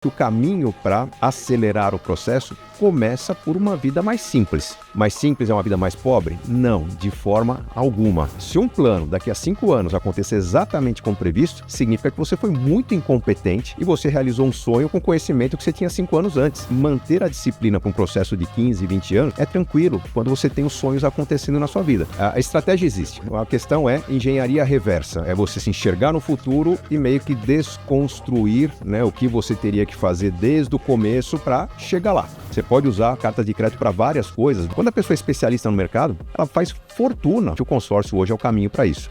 O caminho para acelerar o processo começa por uma vida mais simples. Mais simples é uma vida mais pobre? Não, de forma alguma. Se um plano daqui a 5 anos acontecer exatamente como previsto, significa que você foi muito incompetente e você realizou um sonho com conhecimento que você tinha 5 anos antes. Manter a disciplina para um processo de 15, 20 anos é tranquilo quando você tem os sonhos acontecendo na sua vida. A estratégia existe. A questão é engenharia reversa. É você se enxergar no futuro e meio que desconstruir, o que você teria que fazer desde o começo para chegar lá. Você pode usar cartas de crédito para várias coisas. Quando a pessoa é especialista no mercado, ela faz fortuna. O consórcio hoje é o caminho para isso.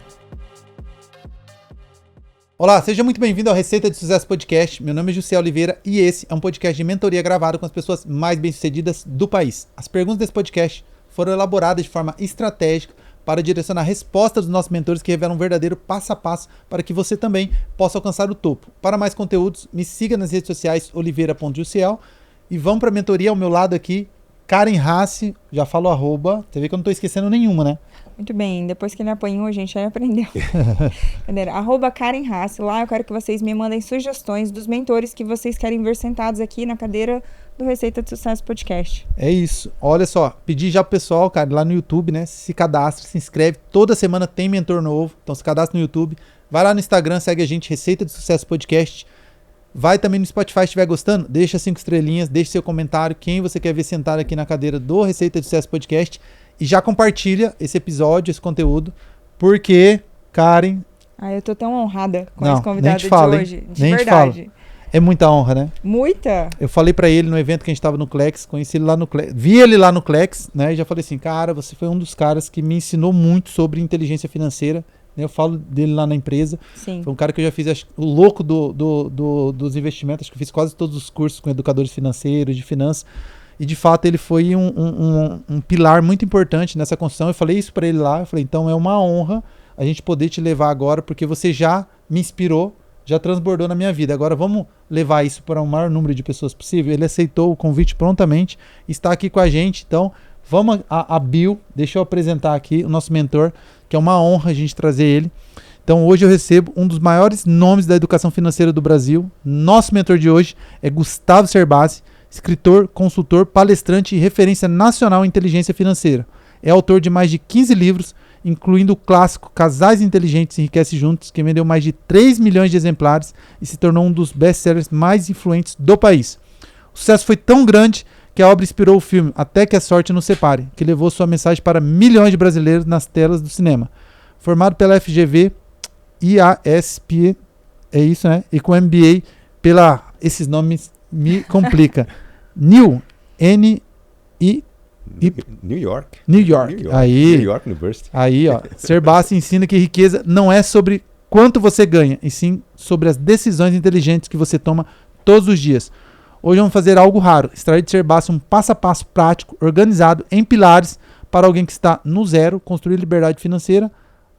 Olá, seja muito bem-vindo ao Receita de Sucesso Podcast. Meu nome é José Oliveira e esse é um podcast de mentoria gravado com as pessoas mais bem-sucedidas do país. As perguntas desse podcast foram elaboradas de forma estratégica para direcionar respostas dos nossos mentores que revelam um verdadeiro passo a passo para que você também possa alcançar o topo. Para mais conteúdos, me siga nas redes sociais oliveira.jussiel e vamos para a mentoria ao meu lado aqui, Karen Hasse, já falo arroba, você vê que eu não estou esquecendo nenhuma, né? Muito bem, depois que ele apanhou, a gente já aprendeu. Arroba Karen Hasse, lá eu quero que vocês me mandem sugestões dos mentores que vocês querem ver sentados aqui na cadeira do Receita de Sucesso Podcast. É isso, olha só, pedi já pro pessoal, cara, lá no YouTube, né, se cadastre, se inscreve, toda semana tem mentor novo, então se cadastra no YouTube, vai lá no Instagram, segue a gente, Receita de Sucesso Podcast, vai também no Spotify se estiver gostando, deixa 5 estrelinhas, deixa seu comentário, quem você quer ver sentado aqui na cadeira do Receita de Sucesso Podcast, e já compartilha esse episódio, esse conteúdo, porque, Karen... Eu tô tão honrada com esse convidado de hoje, de nem verdade. É muita honra, né? Muita? Eu falei pra ele no evento que a gente tava no Clex, conheci ele lá no Clex, vi ele lá no Clex, né? E já falei assim, cara, você foi um dos caras que me ensinou muito sobre inteligência financeira. Eu falo dele lá na empresa. Sim. Foi um cara que eu já fiz, o louco dos investimentos, acho que eu fiz quase todos os cursos com educadores financeiros, de finanças. E de fato ele foi um pilar muito importante nessa construção. Eu falei isso pra ele lá, eu falei, então é uma honra a gente poder te levar agora, porque você já me inspirou, já transbordou na minha vida. Agora vamos levar isso para o maior número de pessoas possível. Ele aceitou o convite prontamente, está aqui com a gente. Então vamos a Bill, deixa eu apresentar aqui o nosso mentor, que é uma honra a gente trazer ele. Então hoje eu recebo um dos maiores nomes da educação financeira do Brasil. Nosso mentor de hoje é Gustavo Cerbasi, escritor, consultor, palestrante e referência nacional em inteligência financeira. É autor de mais de 15 livros, incluindo o clássico Casais Inteligentes Enriquecem Juntos, que vendeu mais de 3 milhões de exemplares e se tornou um dos best-sellers mais influentes do país. O sucesso foi tão grande que a obra inspirou o filme Até que a Sorte Nos Separe, que levou sua mensagem para milhões de brasileiros nas telas do cinema. Formado pela FGV, IASP, é isso, né? E com MBA esses nomes me complica. New York. Aí, New York University. Aí, ó. Cerbasi ensina que riqueza não é sobre quanto você ganha, e sim sobre as decisões inteligentes que você toma todos os dias. Hoje vamos fazer algo raro, extrair de Cerbasi um passo a passo prático, organizado, em pilares, para alguém que está no zero, construir liberdade financeira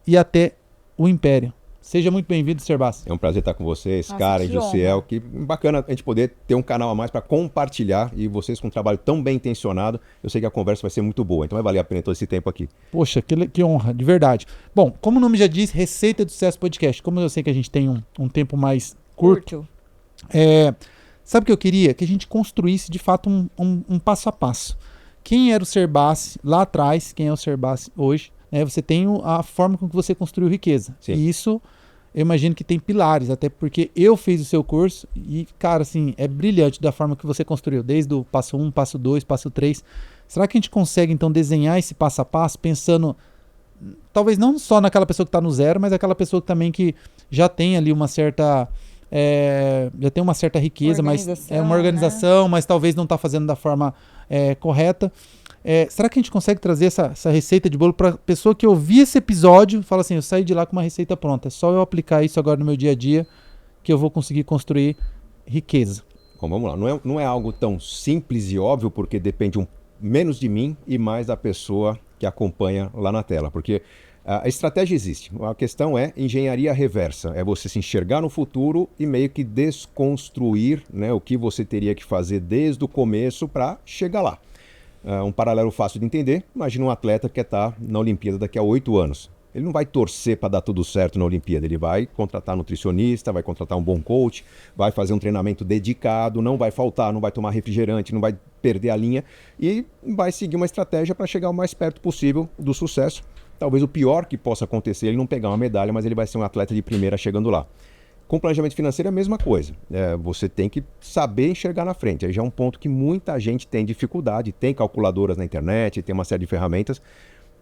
e até o império. Seja muito bem-vindo, Cerbasi. É um prazer estar com vocês, Karen, Jussiel. Que bacana a gente poder ter um canal a mais para compartilhar, e vocês com um trabalho tão bem intencionado, eu sei que a conversa vai ser muito boa, então vai valer a pena todo esse tempo aqui. Poxa, que honra, de verdade. Bom, como o nome já diz, Receita de Sucesso Podcast. Como eu sei que a gente tem um tempo mais curto. Sabe o que eu queria? Que a gente construísse de fato um passo a passo. Quem era o Cerbasi lá atrás, quem é o Cerbasi hoje, né? Você tem a forma com que você construiu riqueza. Sim. E isso eu imagino que tem pilares, até porque eu fiz o seu curso e, cara, assim, é brilhante da forma que você construiu, desde o passo 1, passo 2, passo 3. Será que a gente consegue, então, desenhar esse passo a passo, pensando, talvez não só naquela pessoa que está no zero, mas aquela pessoa também que já tem ali uma certa... já tem uma certa riqueza, mas é uma organização, né? Mas talvez não está fazendo da forma correta. Será que a gente consegue trazer essa receita de bolo para a pessoa que ouvir esse episódio e fala assim, eu saí de lá com uma receita pronta, é só eu aplicar isso agora no meu dia a dia que eu vou conseguir construir riqueza? Bom, vamos lá, não é algo tão simples e óbvio, porque depende menos de mim e mais da pessoa que acompanha lá na tela, porque a estratégia existe, a questão é engenharia reversa, é você se enxergar no futuro e meio que desconstruir, o que você teria que fazer desde o começo para chegar lá. Um paralelo fácil de entender, imagina um atleta que quer estar na Olimpíada daqui a 8 anos. Ele não vai torcer para dar tudo certo na Olimpíada. Ele vai contratar nutricionista, vai contratar um bom coach, vai fazer um treinamento dedicado, não vai faltar, não vai tomar refrigerante, não vai perder a linha e vai seguir uma estratégia para chegar o mais perto possível do sucesso. Talvez o pior que possa acontecer é ele não pegar uma medalha, mas ele vai ser um atleta de primeira chegando lá. Com planejamento financeiro é a mesma coisa. Você tem que saber enxergar na frente. Aí já é um ponto que muita gente tem dificuldade, tem calculadoras na internet, tem uma série de ferramentas,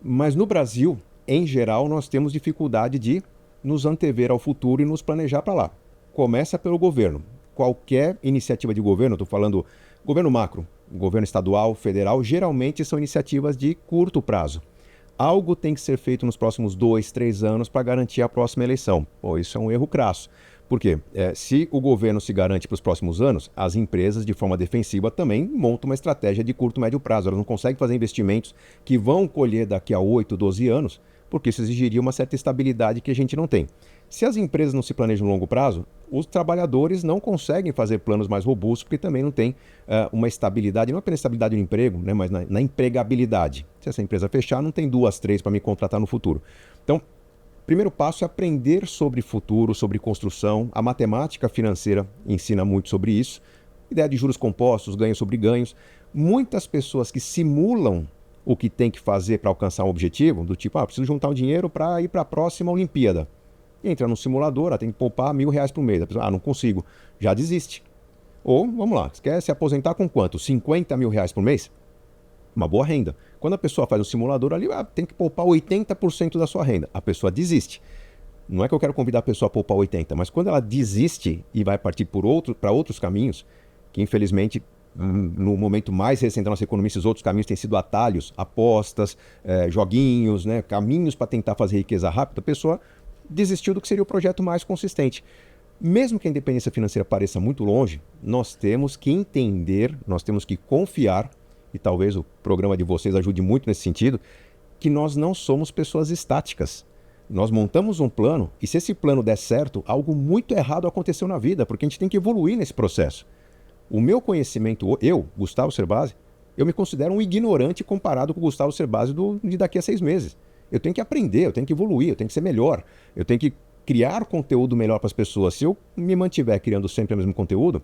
mas no Brasil, em geral, nós temos dificuldade de nos antever ao futuro e nos planejar para lá. Começa pelo governo. Qualquer iniciativa de governo, estou falando governo macro, governo estadual, federal, geralmente são iniciativas de curto prazo. Algo tem que ser feito nos próximos 2, 3 anos para garantir a próxima eleição. Pô, isso é um erro crasso. Por quê? Se o governo se garante para os próximos anos, as empresas, de forma defensiva, também montam uma estratégia de curto e médio prazo. Elas não conseguem fazer investimentos que vão colher daqui a 8, 12 anos, porque isso exigiria uma certa estabilidade que a gente não tem. Se as empresas não se planejam a longo prazo, os trabalhadores não conseguem fazer planos mais robustos, porque também não tem uma estabilidade, não apenas estabilidade no emprego, né, mas na empregabilidade. Se essa empresa fechar, não tem 2, 3 para me contratar no futuro. Então, primeiro passo é aprender sobre futuro, sobre construção. A matemática financeira ensina muito sobre isso. Ideia de juros compostos, ganhos sobre ganhos. Muitas pessoas que simulam o que tem que fazer para alcançar um objetivo, do tipo, preciso juntar um dinheiro para ir para a próxima Olimpíada. Entra no simulador, tem que poupar R$1.000 por mês. A pessoa, não consigo. Já desiste. Ou, vamos lá, você quer se aposentar com quanto? R$50.000 por mês? Uma boa renda. Quando a pessoa faz um simulador ali, tem que poupar 80% da sua renda. A pessoa desiste. Não é que eu quero convidar a pessoa a poupar 80%, mas quando ela desiste e vai partir para outros caminhos, que infelizmente, no momento mais recente da nossa economia, esses outros caminhos têm sido atalhos, apostas, joguinhos, né, caminhos para tentar fazer riqueza rápida, a pessoa desistiu do que seria o projeto mais consistente. Mesmo que a independência financeira pareça muito longe, nós temos que entender, nós temos que confiar, e talvez o programa de vocês ajude muito nesse sentido, que nós não somos pessoas estáticas. Nós montamos um plano e se esse plano der certo, algo muito errado aconteceu na vida, porque a gente tem que evoluir nesse processo. O meu conhecimento, eu, Gustavo Cerbasi, eu me considero um ignorante comparado com o Gustavo Cerbasi de daqui a 6 meses. Eu tenho que aprender, eu tenho que evoluir, eu tenho que ser melhor, eu tenho que criar conteúdo melhor para as pessoas. Se eu me mantiver criando sempre o mesmo conteúdo,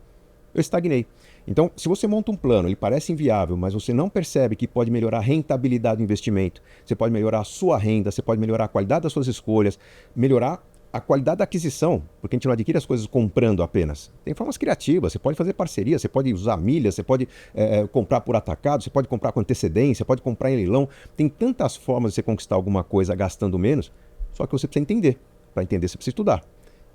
eu estagnei. Então, se você monta um plano, ele parece inviável, mas você não percebe que pode melhorar a rentabilidade do investimento, você pode melhorar a sua renda, você pode melhorar a qualidade das suas escolhas, melhorar a qualidade da aquisição, porque a gente não adquire as coisas comprando apenas. Tem formas criativas, você pode fazer parceria, você pode usar milhas, você pode comprar por atacado, você pode comprar com antecedência, pode comprar em leilão. Tem tantas formas de você conquistar alguma coisa gastando menos, só que você precisa entender. Para entender, você precisa estudar.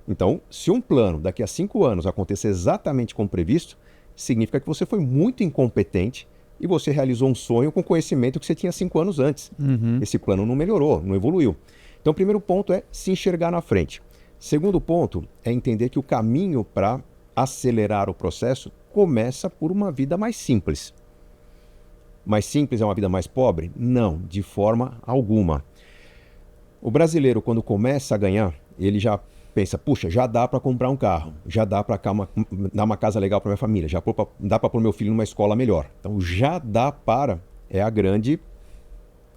Então, se um plano daqui a 5 anos acontecer exatamente como previsto, significa que você foi muito incompetente e você realizou um sonho com conhecimento que você tinha 5 anos antes. Esse plano não melhorou, não evoluiu. Então, o primeiro ponto é se enxergar na frente. Segundo ponto é entender que o caminho para acelerar o processo começa por uma vida mais simples. Mais simples é uma vida mais pobre? Não, de forma alguma. O brasileiro, quando começa a ganhar, ele já pensa, puxa, já dá para comprar um carro, já dá para dar uma casa legal para minha família, já dá para pôr meu filho numa escola melhor. Então, já dá para, é a grande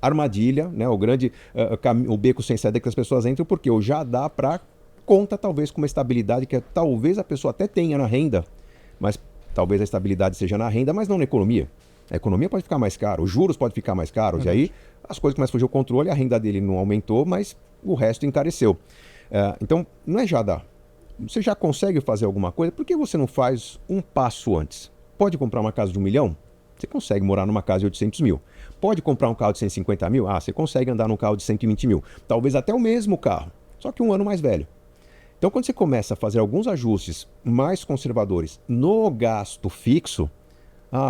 armadilha, né? O beco sem saída que as pessoas entram, porque o já dá para conta talvez com uma estabilidade que talvez a pessoa até tenha na renda, mas talvez a estabilidade seja na renda, mas não na economia. A economia pode ficar mais cara, os juros podem ficar mais caros, e aí as coisas começam a fugir ao controle, a renda dele não aumentou, mas o resto encareceu. Então, não é já dá. Você já consegue fazer alguma coisa, por que você não faz um passo antes? Pode comprar uma casa de 1 milhão? Você consegue morar numa casa de 800 mil. Pode comprar um carro de 150 mil? Você consegue andar num carro de 120 mil. Talvez até o mesmo carro, só que um ano mais velho. Então, quando você começa a fazer alguns ajustes mais conservadores no gasto fixo,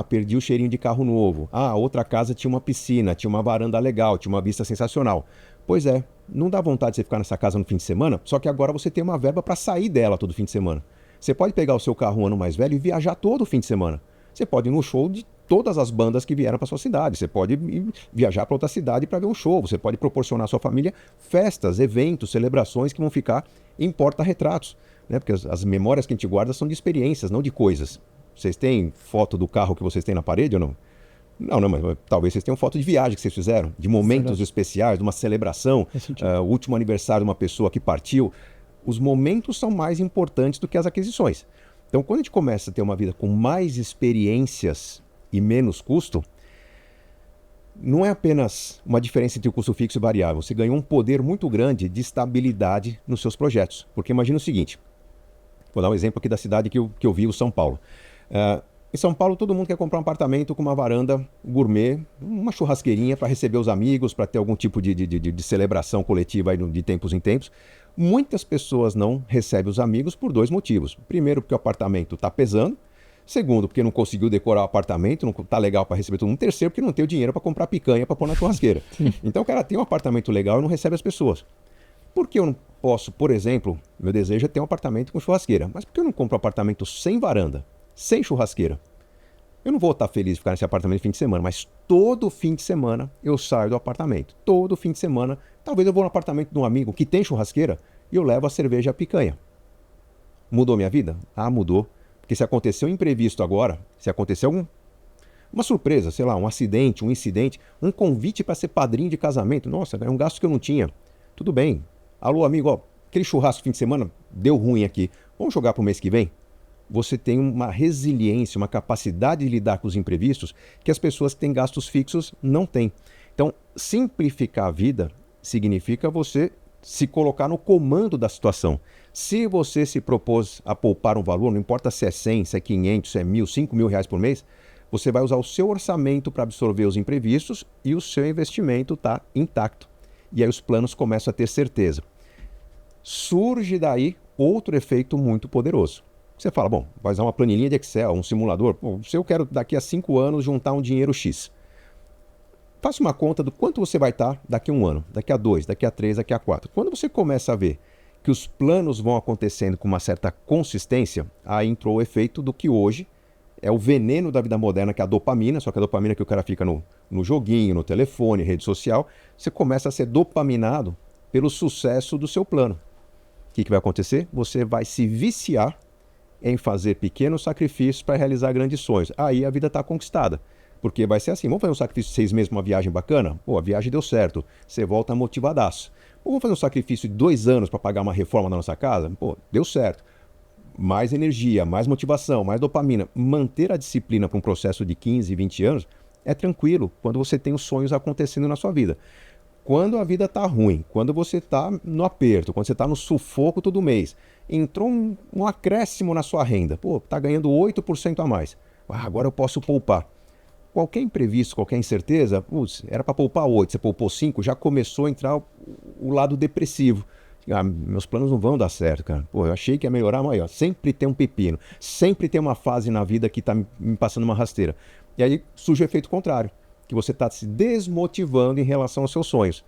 perdi o cheirinho de carro novo. Outra casa tinha uma piscina, tinha uma varanda legal, tinha uma vista sensacional. Pois é, não dá vontade de você ficar nessa casa no fim de semana, só que agora você tem uma verba para sair dela todo fim de semana. Você pode pegar o seu carro um ano mais velho e viajar todo fim de semana. Você pode ir no show de todas as bandas que vieram para sua cidade. Você pode viajar para outra cidade para ver um show. Você pode proporcionar à sua família festas, eventos, celebrações que vão ficar em porta-retratos, né? Porque as memórias que a gente guarda são de experiências, não de coisas. Vocês têm foto do carro que vocês têm na parede ou não? Não, mas talvez vocês tenham foto de viagem que vocês fizeram, de momentos especiais, de uma celebração, o último aniversário de uma pessoa que partiu. Os momentos são mais importantes do que as aquisições. Então, quando a gente começa a ter uma vida com mais experiências e menos custo, não é apenas uma diferença entre o custo fixo e variável. Você ganhou um poder muito grande de estabilidade nos seus projetos. Porque imagina o seguinte, vou dar um exemplo aqui da cidade que eu vivo, São Paulo. Em São Paulo, todo mundo quer comprar um apartamento com uma varanda gourmet, uma churrasqueirinha para receber os amigos, para ter algum tipo de celebração coletiva aí de tempos em tempos. Muitas pessoas não recebem os amigos por 2 motivos. Primeiro, porque o apartamento está pesando. Segundo, porque não conseguiu decorar o apartamento, não está legal para receber todo mundo. Terceiro, porque não tem o dinheiro para comprar picanha para pôr na churrasqueira. Então o cara tem um apartamento legal e não recebe as pessoas. Por que eu não posso, por exemplo, meu desejo é ter um apartamento com churrasqueira, mas por que eu não compro um apartamento sem varanda, sem churrasqueira? Eu não vou estar feliz de ficar nesse apartamento no fim de semana, mas todo fim de semana eu saio do apartamento. Todo fim de semana, talvez eu vou no apartamento de um amigo que tem churrasqueira e eu levo a cerveja e a picanha. Mudou minha vida? Ah, mudou. Porque se aconteceu um imprevisto agora, se aconteceu uma surpresa, sei lá, um acidente, um incidente, um convite para ser padrinho de casamento, nossa, é um gasto que eu não tinha. Tudo bem. Alô, amigo, ó, aquele churrasco fim de semana deu ruim aqui. Vamos jogar para o mês que vem? Você tem uma resiliência, uma capacidade de lidar com os imprevistos que as pessoas que têm gastos fixos não têm. Então, simplificar a vida significa você se colocar no comando da situação. Se você se propôs a poupar um valor, não importa se é 100, se é 500, se é 1.000, 5.000 reais por mês, você vai usar o seu orçamento para absorver os imprevistos e o seu investimento está intacto. E aí os planos começam a ter certeza. Surge daí outro efeito muito poderoso. Você fala, bom, vai usar uma planilhinha de Excel, um simulador. Bom, se eu quero daqui a 5 anos juntar um dinheiro X, faça uma conta do quanto você vai estar daqui a 1 ano, daqui a 2, daqui a 3, daqui a 4. Quando você começa a ver que os planos vão acontecendo com uma certa consistência, aí entrou o efeito do que hoje é o veneno da vida moderna, que é a dopamina, só que a dopamina que o cara fica no joguinho, no telefone, rede social, você começa a ser dopaminado pelo sucesso do seu plano. O que vai acontecer? Você vai se viciar em fazer pequenos sacrifícios para realizar grandes sonhos. Aí a vida está conquistada. Porque vai ser assim, vamos fazer um sacrifício de 6 meses para uma viagem bacana? Pô, a viagem deu certo, você volta motivadaço. Ou vamos fazer um sacrifício de 2 anos para pagar uma reforma na nossa casa? Pô, deu certo. Mais energia, mais motivação, mais dopamina. Manter a disciplina para um processo de 15, 20 anos é tranquilo quando você tem os sonhos acontecendo na sua vida. Quando a vida está ruim, quando você está no aperto, quando você está no sufoco todo mês, entrou um acréscimo na sua renda, pô, está ganhando 8% a mais. Ah, agora eu posso poupar. Qualquer imprevisto, qualquer incerteza, era para poupar 8, você poupou 5, já começou a entrar o lado depressivo. Ah, meus planos não vão dar certo, cara. Pô, eu achei que ia melhorar, mas ó, sempre tem um pepino, sempre tem uma fase na vida que está me passando uma rasteira. E aí surge o efeito contrário, que você está se desmotivando em relação aos seus sonhos.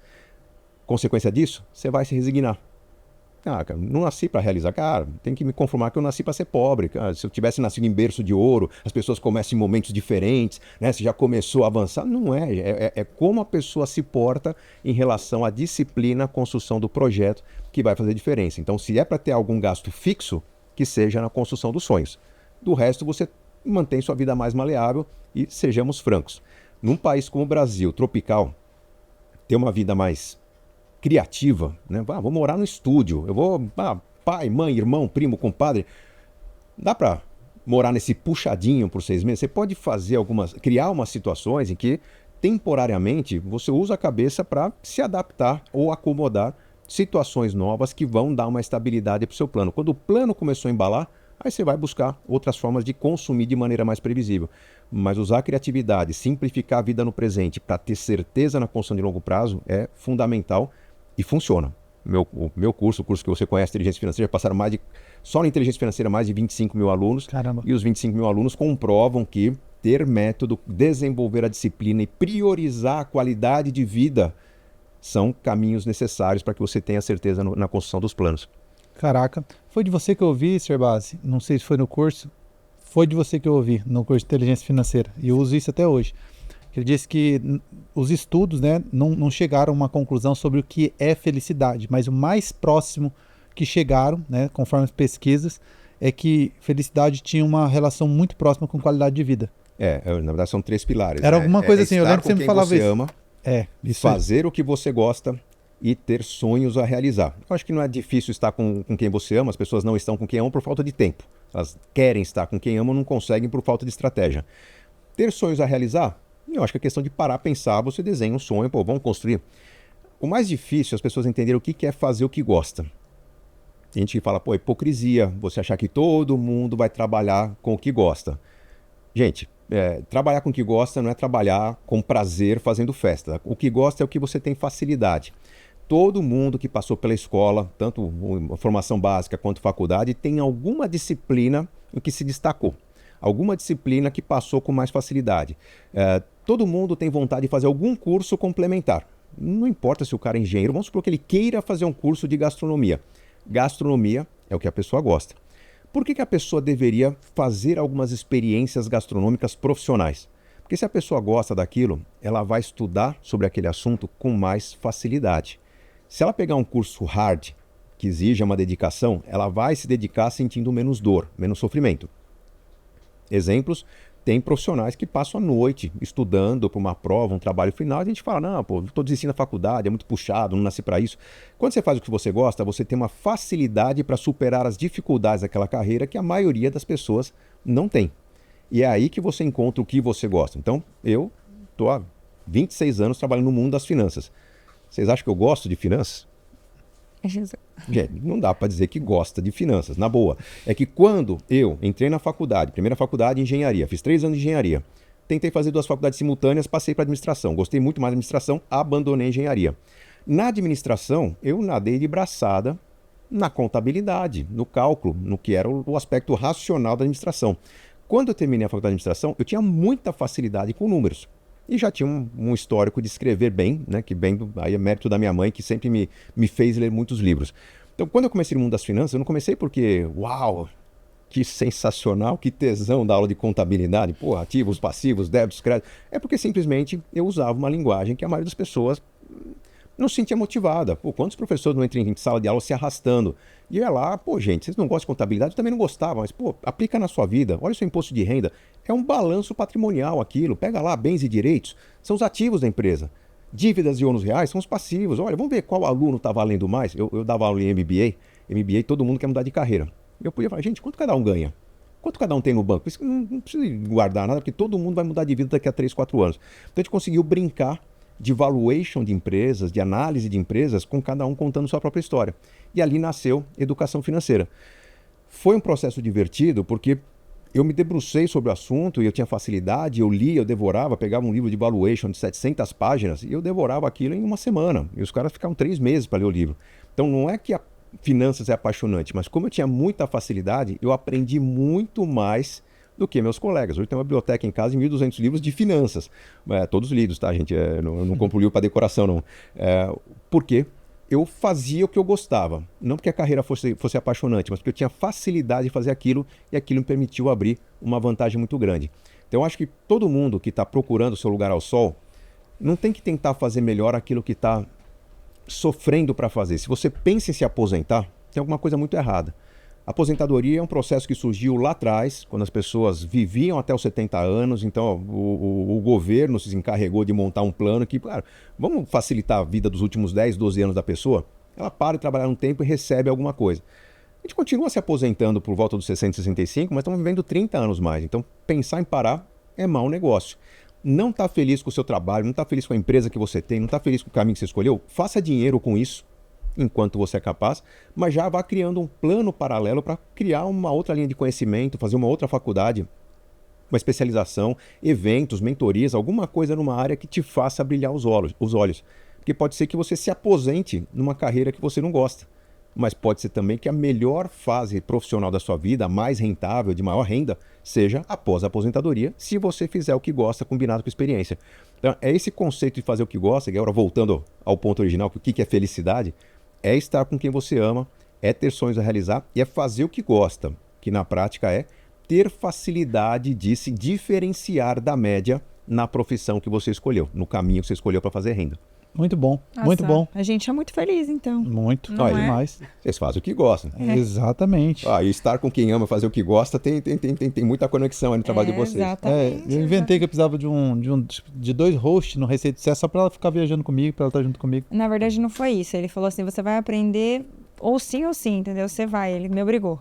Consequência disso, você vai se resignar. Ah, cara, não nasci para realizar. Cara, tem que me conformar que eu nasci para ser pobre. Cara, se eu tivesse nascido em berço de ouro, as pessoas começam em momentos diferentes, né? Você já começou a avançar. Não é. É como a pessoa se porta em relação à disciplina, à construção do projeto que vai fazer diferença. Então, se é para ter algum gasto fixo, que seja na construção dos sonhos. Do resto, você mantém sua vida mais maleável e sejamos francos. Num país como o Brasil, tropical, ter uma vida mais criativa, né? Vou morar no estúdio, eu vou, pai, mãe, irmão, primo, compadre. Dá para morar nesse puxadinho por 6 meses? Você pode criar umas situações em que temporariamente você usa a cabeça para se adaptar ou acomodar situações novas que vão dar uma estabilidade para o seu plano. Quando o plano começou a embalar, aí você vai buscar outras formas de consumir de maneira mais previsível. Mas usar a criatividade, simplificar a vida no presente para ter certeza na construção de longo prazo é fundamental. E funciona. O meu curso, o curso que você conhece, Inteligência Financeira, passaram só na Inteligência Financeira mais de 25 mil alunos. Caramba. E os 25 mil alunos comprovam que ter método, desenvolver a disciplina e priorizar a qualidade de vida são caminhos necessários para que você tenha certeza na construção dos planos. Caraca, foi de você que eu ouvi, Sr. Bassi, não sei se foi no curso, foi de você que eu ouvi no curso de Inteligência Financeira, e eu uso isso até hoje. Ele disse que os estudos, né, não chegaram a uma conclusão sobre o que é felicidade, mas o mais próximo que chegaram, né, conforme as pesquisas, é que felicidade tinha uma relação muito próxima com qualidade de vida. Na verdade são 3 pilares. Era alguma coisa assim, eu lembro que você me falava você isso. ama, Isso aí. fazer o que você gosta e ter sonhos a realizar. Eu acho que não é difícil estar com quem você ama, as pessoas não estão com quem amam por falta de tempo. Elas querem estar com quem amam, não conseguem por falta de estratégia. Ter sonhos a realizar, eu acho que é questão de parar, pensar, você desenha um sonho, vamos construir. O mais difícil é as pessoas entenderem o que é fazer o que gosta. A gente fala, hipocrisia, você achar que todo mundo vai trabalhar com o que gosta. Gente, trabalhar com o que gosta não é trabalhar com prazer fazendo festa. O que gosta é o que você tem facilidade. Todo mundo que passou pela escola, tanto a formação básica quanto faculdade, tem alguma disciplina em que se destacou. Alguma disciplina que passou com mais facilidade. Todo mundo tem vontade de fazer algum curso complementar. Não importa se o cara é engenheiro, vamos supor que ele queira fazer um curso de gastronomia. Gastronomia é o que a pessoa gosta. Por que a pessoa deveria fazer algumas experiências gastronômicas profissionais? Porque se a pessoa gosta daquilo, ela vai estudar sobre aquele assunto com mais facilidade. Se ela pegar um curso hard, que exija uma dedicação, ela vai se dedicar sentindo menos dor, menos sofrimento. Exemplos, tem profissionais que passam a noite estudando para uma prova, um trabalho final, e a gente fala, não, estou desistindo da faculdade, é muito puxado, não nasci para isso. Quando você faz o que você gosta, você tem uma facilidade para superar as dificuldades daquela carreira que a maioria das pessoas não tem. E é aí que você encontra o que você gosta. Então, eu estou há 26 anos trabalhando no mundo das finanças. Vocês acham que eu gosto de finanças? Gente, não dá para dizer que gosta de finanças, na boa. É que quando eu entrei na faculdade, primeira faculdade de engenharia, fiz 3 anos de engenharia, tentei fazer 2 faculdades simultâneas, passei para administração, gostei muito mais da administração, abandonei a engenharia. Na administração, eu nadei de braçada na contabilidade, no cálculo, no que era o aspecto racional da administração. Quando eu terminei a faculdade de administração, eu tinha muita facilidade com números. E já tinha um histórico de escrever bem, né, que bem, aí é mérito da minha mãe, que sempre me fez ler muitos livros. Então, quando eu comecei no mundo das finanças, eu não comecei porque, uau, que sensacional, que tesão da aula de contabilidade, ativos, passivos, débitos, créditos. É porque simplesmente eu usava uma linguagem que a maioria das pessoas não se sentia motivada. Quantos professores não entram em sala de aula se arrastando? E eu ia lá, gente, vocês não gostam de contabilidade? Eu também não gostava, mas, aplica na sua vida. Olha o seu imposto de renda. É um balanço patrimonial aquilo. Pega lá, bens e direitos, são os ativos da empresa. Dívidas e ônus reais são os passivos. Olha, vamos ver qual aluno está valendo mais. Eu dava aula em MBA. MBA, todo mundo quer mudar de carreira. Eu podia falar, gente, quanto cada um ganha? Quanto cada um tem no banco? Isso não precisa guardar nada, porque todo mundo vai mudar de vida daqui a 3, 4 anos. Então a gente conseguiu brincar de valuation de empresas, de análise de empresas, com cada um contando sua própria história. E ali nasceu educação financeira. Foi um processo divertido, porque eu me debrucei sobre o assunto e eu tinha facilidade, eu lia, eu devorava, pegava um livro de valuation de 700 páginas e eu devorava aquilo em uma semana. E os caras ficavam 3 meses para ler o livro. Então não é que a finanças é apaixonante, mas como eu tinha muita facilidade, eu aprendi muito mais do que meus colegas. Hoje tem uma biblioteca em casa de 1.200 livros de finanças. Todos lidos, tá, gente? Eu não compro livro para decoração, não. Porque eu fazia o que eu gostava. Não porque a carreira fosse apaixonante, mas porque eu tinha facilidade de fazer aquilo e aquilo me permitiu abrir uma vantagem muito grande. Então eu acho que todo mundo que está procurando o seu lugar ao sol não tem que tentar fazer melhor aquilo que está sofrendo para fazer. Se você pensa em se aposentar, tem alguma coisa muito errada. A aposentadoria é um processo que surgiu lá atrás, quando as pessoas viviam até os 70 anos, então o governo se encarregou de montar um plano que, claro, vamos facilitar a vida dos últimos 10, 12 anos da pessoa, ela para de trabalhar um tempo e recebe alguma coisa. A gente continua se aposentando por volta dos 60, 65, mas estamos vivendo 30 anos mais, então pensar em parar é mau negócio. Não está feliz com o seu trabalho, não está feliz com a empresa que você tem, não está feliz com o caminho que você escolheu, faça dinheiro com isso, enquanto você é capaz, mas já vá criando um plano paralelo para criar uma outra linha de conhecimento, fazer uma outra faculdade, uma especialização, eventos, mentorias, alguma coisa numa área que te faça brilhar os olhos. Porque pode ser que você se aposente numa carreira que você não gosta, mas pode ser também que a melhor fase profissional da sua vida, a mais rentável, de maior renda, seja após a aposentadoria, se você fizer o que gosta, combinado com experiência. Então, é esse conceito de fazer o que gosta, e agora voltando ao ponto original, o que é felicidade, é estar com quem você ama, é ter sonhos a realizar e é fazer o que gosta, que na prática é ter facilidade de se diferenciar da média na profissão que você escolheu, no caminho que você escolheu para fazer renda. Muito bom, Nossa, muito bom. A gente é muito feliz, então. Muito, Não é? demais. Vocês fazem o que gostam. Exatamente. E estar com quem ama, fazer o que gosta, tem muita conexão aí no trabalho de vocês. Exatamente. Eu inventei que eu precisava de 2 hosts no Receita de Sucesso só pra ela ficar viajando comigo, pra ela estar junto comigo. Na verdade, não foi isso. Ele falou assim, você vai aprender ou sim, entendeu? Você vai. Ele me obrigou.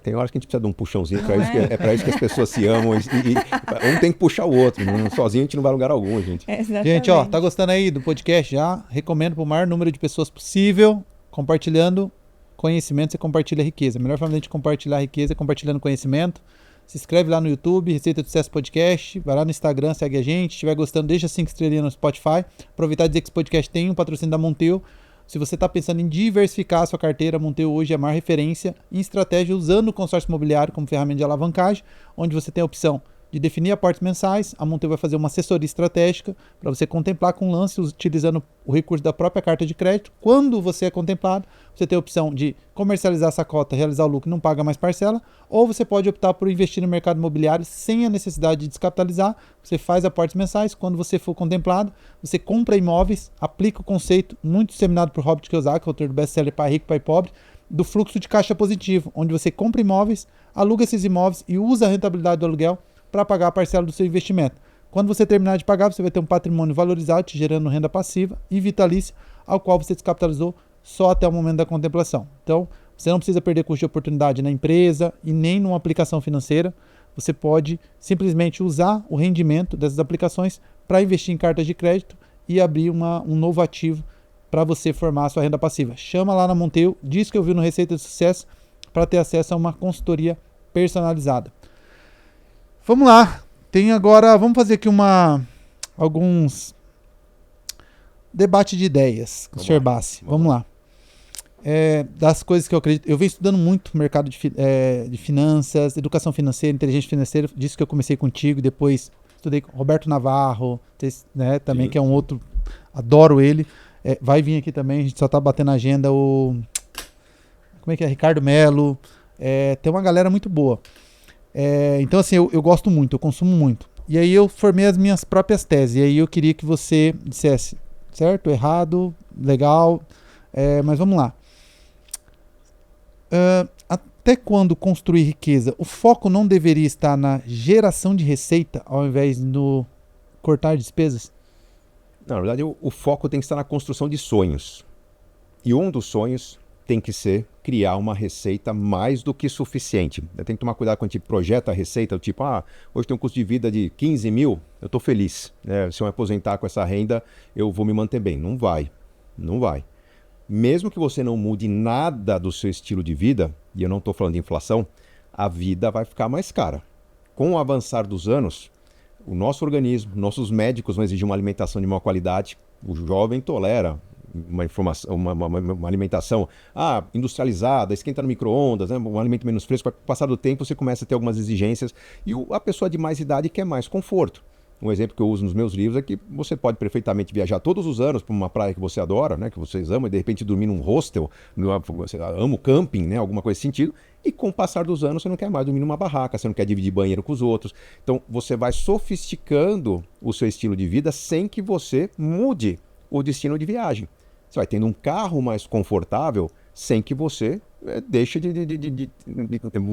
Tem horas que a gente precisa de um puxãozinho, Não é para isso que as pessoas se amam e um tem que puxar o outro, sozinho a gente não vai a lugar algum, gente. Exatamente. Gente, ó, tá gostando aí do podcast já? Recomendo pro maior número de pessoas possível, compartilhando conhecimento, você compartilha riqueza. A melhor forma de a gente compartilhar riqueza é compartilhando conhecimento. Se inscreve lá no YouTube, Receita de Sucesso Podcast, vai lá no Instagram, segue a gente. Se estiver gostando, deixa 5 estrelinhas no Spotify. Aproveitar e dizer que esse podcast tem um patrocínio da Monteu. Se você está pensando em diversificar a sua carteira, a Monteu hoje é a maior referência em estratégia usando o consórcio imobiliário como ferramenta de alavancagem, onde você tem a opção de definir aportes mensais. A Monteu vai fazer uma assessoria estratégica para você contemplar com lance utilizando o recurso da própria carta de crédito. Quando você é contemplado, você tem a opção de comercializar essa cota, realizar o lucro e não paga mais parcela, ou você pode optar por investir no mercado imobiliário sem a necessidade de descapitalizar. Você faz aportes mensais, quando você for contemplado, você compra imóveis, aplica o conceito muito disseminado por Robert Kiyosaki, autor do best-seller Pai Rico, Pai Pobre, do fluxo de caixa positivo, onde você compra imóveis, aluga esses imóveis e usa a rentabilidade do aluguel para pagar a parcela do seu investimento. Quando você terminar de pagar, você vai ter um patrimônio valorizado, te gerando renda passiva e vitalícia, ao qual você descapitalizou só até o momento da contemplação. Então, você não precisa perder custo de oportunidade na empresa e nem numa aplicação financeira. Você pode simplesmente usar o rendimento dessas aplicações para investir em cartas de crédito e abrir um novo ativo para você formar a sua renda passiva. Chama lá na Monteu, diz que eu vi no Receita de Sucesso para ter acesso a uma consultoria personalizada. Vamos lá, vamos fazer aqui alguns debate de ideias com o Sr. Bassi. Vamos lá. Das coisas que eu acredito, eu venho estudando muito mercado de finanças, educação financeira, inteligência financeira, disso que eu comecei contigo, depois estudei com Roberto Navarro, né, também, sim, que é um outro, adoro ele, vai vir aqui também, a gente só tá batendo a agenda, como é que é, Ricardo Melo, tem uma galera muito boa. Então assim, eu gosto muito, eu consumo muito. E aí eu formei as minhas próprias teses. E aí eu queria que você dissesse certo, errado, legal. Mas vamos lá. Até quando construir riqueza? O foco não deveria estar na geração de receita ao invés no cortar despesas? Não, na verdade, o foco tem que estar na construção de sonhos. E um dos sonhos tem que ser criar uma receita mais do que suficiente. Tem que tomar cuidado quando a gente projeta a receita, tipo, hoje tem um custo de vida de 15 mil, eu estou feliz. Se eu me aposentar com essa renda, eu vou me manter bem. Não vai. Não vai. Mesmo que você não mude nada do seu estilo de vida, e eu não estou falando de inflação, a vida vai ficar mais cara. Com o avançar dos anos, o nosso organismo, nossos médicos vão exigir uma alimentação de maior qualidade, o jovem tolera uma alimentação industrializada, esquenta no micro-ondas, né? Um alimento menos fresco. Com o passar do tempo, você começa a ter algumas exigências e a pessoa de mais idade quer mais conforto. Um exemplo que eu uso nos meus livros é que você pode perfeitamente viajar todos os anos para uma praia que você adora, né, que vocês amam, e de repente dormir num hostel, você ama o camping, né, alguma coisa nesse sentido, e com o passar dos anos você não quer mais dormir numa barraca, você não quer dividir banheiro com os outros. Então você vai sofisticando o seu estilo de vida sem que você mude o destino de viagem. Você vai tendo um carro mais confortável sem que você deixe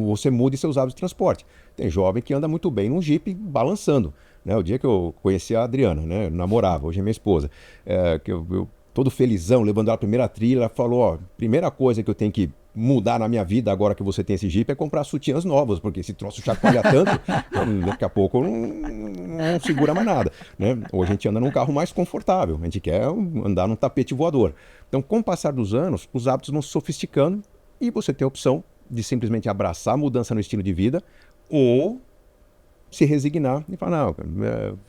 você mude seus hábitos de transporte. Tem jovem que anda muito bem num Jeep balançando. Né? O dia que eu conheci a Adriana, né? Eu namorava, hoje é minha esposa, que eu todo felizão, levando ela a primeira trilha, ela falou, primeira coisa que eu tenho que mudar na minha vida agora que você tem esse Jeep é comprar sutiãs novas, porque esse troço chacoalha tanto, daqui a pouco não segura mais nada. Né? Hoje a gente anda num carro mais confortável, a gente quer andar num tapete voador. Então, com o passar dos anos, os hábitos vão se sofisticando e você tem a opção de simplesmente abraçar a mudança no estilo de vida ou se resignar e falar, não,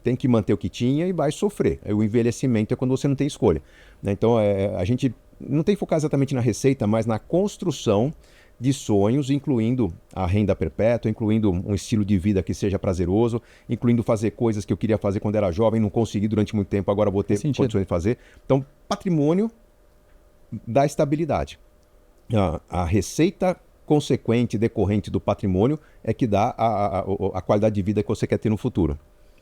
tem que manter o que tinha e vai sofrer. O envelhecimento é quando você não tem escolha. Né? Então, a gente não tem que focar exatamente na receita, mas na construção de sonhos, incluindo a renda perpétua, incluindo um estilo de vida que seja prazeroso, incluindo fazer coisas que eu queria fazer quando era jovem, não consegui durante muito tempo, agora vou ter condições de fazer. Então, patrimônio dá estabilidade. A receita consequente, decorrente do patrimônio, é que dá a qualidade de vida que você quer ter no futuro.